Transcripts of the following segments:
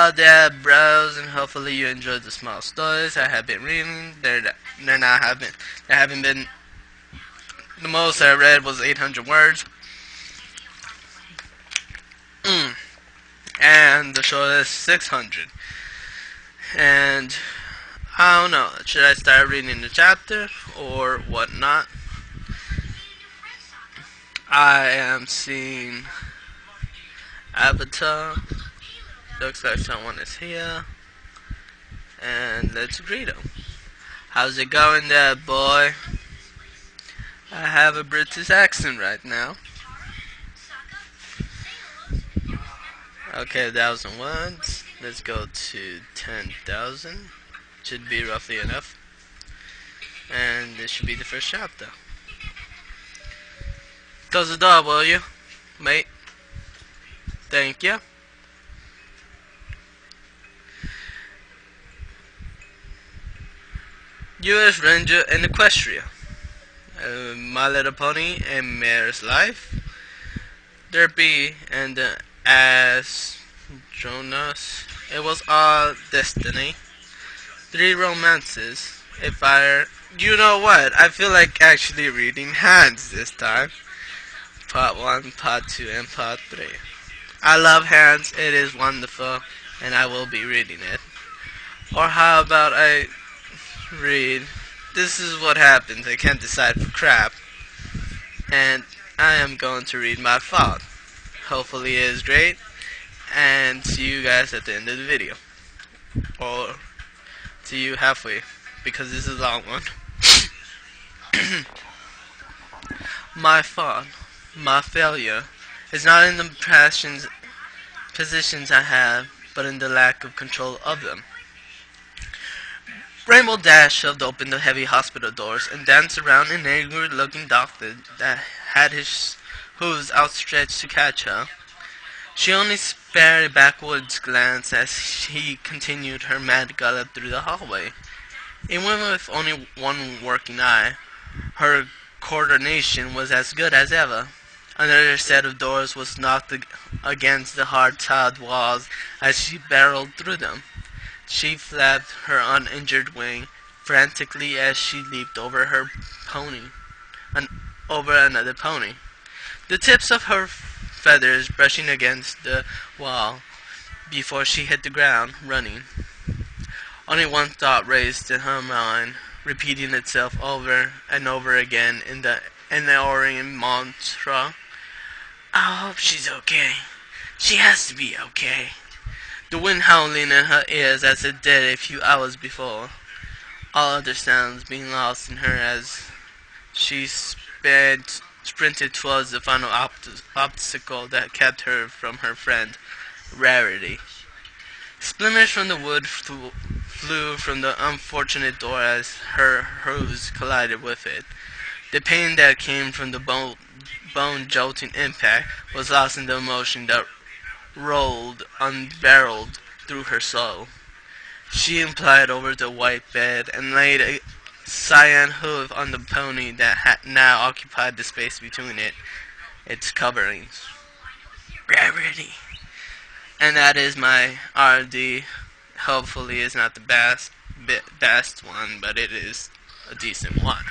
Hello there, bros, and hopefully you enjoyed the small stories I have been reading. There haven't been. The most I read was 800 words, and the shortest 600. And I don't know. Should I start reading the chapter or whatnot? I am seeing Avatar. Looks like someone is here. And let's greet him. How's it going there, boy? I have a British accent right now. Okay, 1,000 words. Let's go to 10,000. Should be roughly enough. And this should be the first chapter. Close the door, will you, mate? Thank you. U.S. Ranger in Equestria. My Little Pony and Mare's Life. Derpy and the Ass Jonas. It was all destiny. 3 romances. A fire. You know what? I feel like actually reading Hands this time. Part 1, Part 2, and Part 3. I love Hands. It is wonderful. And I will be reading it. Or how about I read This Is What Happens. I can't decide for crap. And I am going to read My Fault. Hopefully it is great. And see you guys at the end of the video. Or see you halfway. Because this is a long one. My fault. My failure is not in the positions I have, but in the lack of control of them. Rainbow Dash shoved open the heavy hospital doors and danced around an angry-looking doctor that had his hooves outstretched to catch her. She only spared a backward glance as he continued her mad gallop through the hallway. A woman with only one working eye, her coordination was as good as ever. Another set of doors was knocked against the hard-tiled walls as she barreled through them. She flapped her uninjured wing frantically as she leaped over her pony, over another pony. The tips of her feathers brushing against the wall before she hit the ground, running. Only one thought raced in her mind, repeating itself over and over again in the Orient mantra. I hope she's okay. She has to be okay. The wind howling in her ears as it did a few hours before. All other sounds being lost in her as she sprinted towards the final obstacle that kept her from her friend, Rarity. Splinters from the wood flew from the unfortunate door as her hooves collided with it. The pain that came from the bone-jolting impact was lost in the emotion that rolled unbarreled through her soul. She implied over the white bed and laid a cyan hoof on the pony that had now occupied the space between its coverings. Rarity. And that is my RD. Hopefully it's not the best one, but it is a decent one.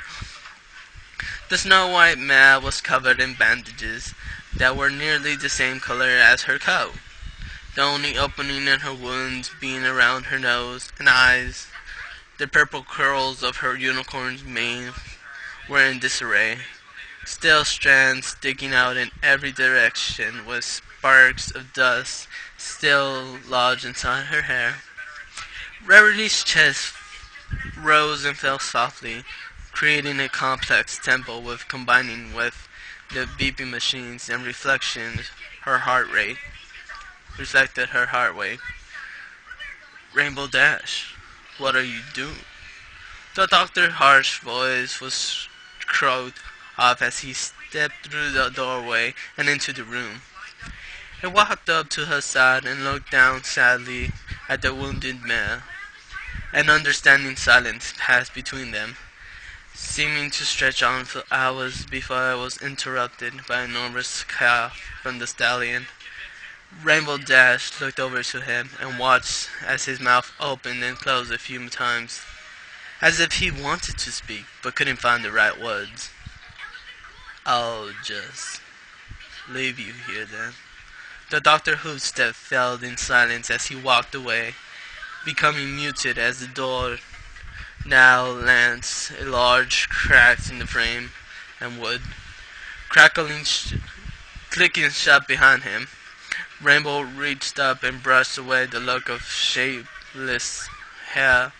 The Snow White mare was covered in bandages that were nearly the same color as her coat, the only opening in her wounds being around her nose and eyes. The purple curls of her unicorn's mane were in disarray, steel strands sticking out in every direction with sparks of dust still lodged inside her hair. Rarity's chest rose and fell softly, creating a complex tempo with combining with the beeping machines and reflected her heart rate. Rainbow Dash, what are you doing? The doctor's harsh voice was crowed off as he stepped through the doorway and into the room. He walked up to her side and looked down sadly at the wounded mare. An understanding silence passed between them, seeming to stretch on for hours before I was interrupted by a enormous cough from the stallion. Rainbow Dash looked over to him and watched as his mouth opened and closed a few times, as if he wanted to speak but couldn't find the right words. "I'll just leave you here then." The Doctor Who step fell in silence as he walked away, becoming muted as the door now lands a large crack in the frame and wood, clicking shut behind him. Rainbow reached up and brushed away the look of hair,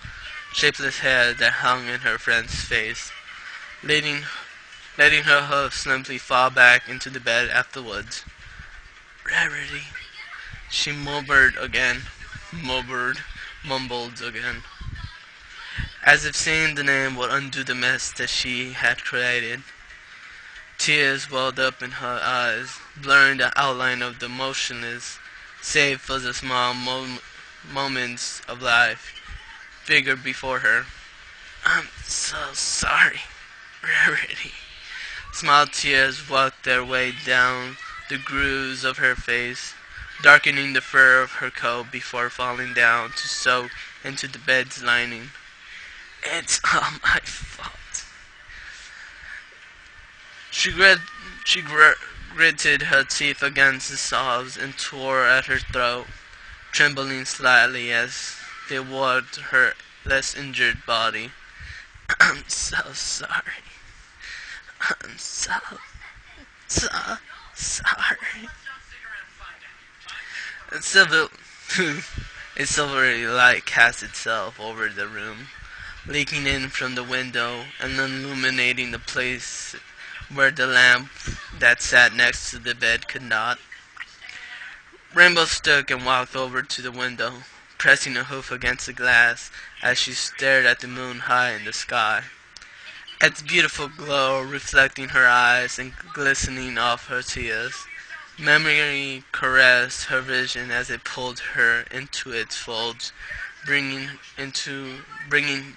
shapeless hair that hung in her friend's face, letting her hoofs limply fall back into the bed afterwards. "Rarity," she mumbled again, as if saying the name would undo the mess that she had created. Tears welled up in her eyes, blurring the outline of the motionless, save for the small moments of life, figure before her. "I'm so sorry, Rarity." Small tears worked their way down the grooves of her face, darkening the fur of her coat before falling down to soak into the bed's lining. "It's all my fault." She gritted her teeth against the sobs and tore at her throat, trembling slightly as they warped her less injured body. "I'm so sorry. I'm so sorry." A silvery light cast itself over the room, leaking in from the window and illuminating the place where the lamp that sat next to the bed could not. Rainbow stood and walked over to the window, pressing a hoof against the glass as she stared at the moon high in the sky, its beautiful glow reflecting her eyes and glistening off her tears. Memory caressed her vision as it pulled her into its folds, bringing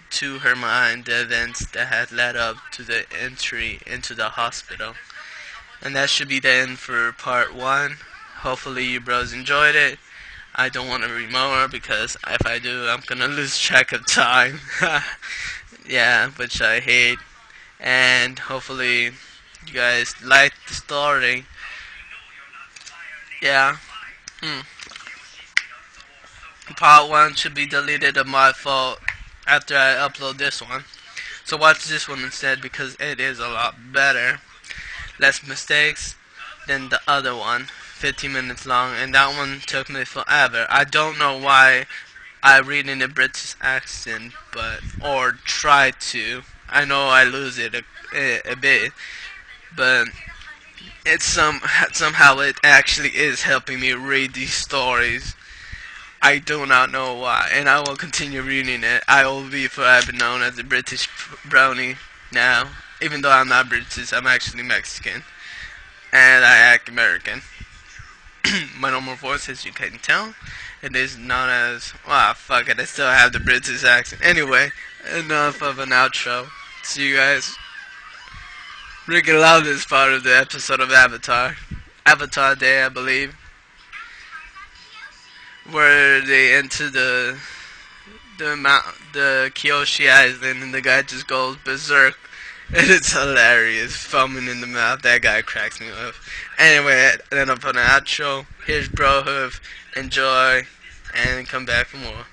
to her mind the events that had led up to the entry into the hospital. And that should be the end for part 1. Hopefully you bros enjoyed it. I don't want to read more because if I do, I'm gonna lose track of time. Yeah, which I hate. And hopefully you guys liked the story. Yeah. Part 1 should be deleted of my fault after I upload this one. So watch this one instead because it is a lot better. Less mistakes than the other one. 15 minutes long, and that one took me forever. I don't know why I read in a British accent, or try to. I know I lose it a bit, but it's somehow it actually is helping me read these stories. I do not know why, and I will continue reading it. I will be forever known as a British brownie now. Even though I'm not British, I'm actually Mexican, and I act American. My normal voice, as you can tell, it is known as, fuck it, I still have the British accent. Anyway, enough of an outro. See you guys. Rick loved this part of the episode of Avatar Day, I believe, where they enter the Kyoshi Island and the guy just goes berserk. And it's hilarious, foaming in the mouth. That guy cracks me up. Anyway, then up on the outro. Here's Bro Hoof. Enjoy and come back for more.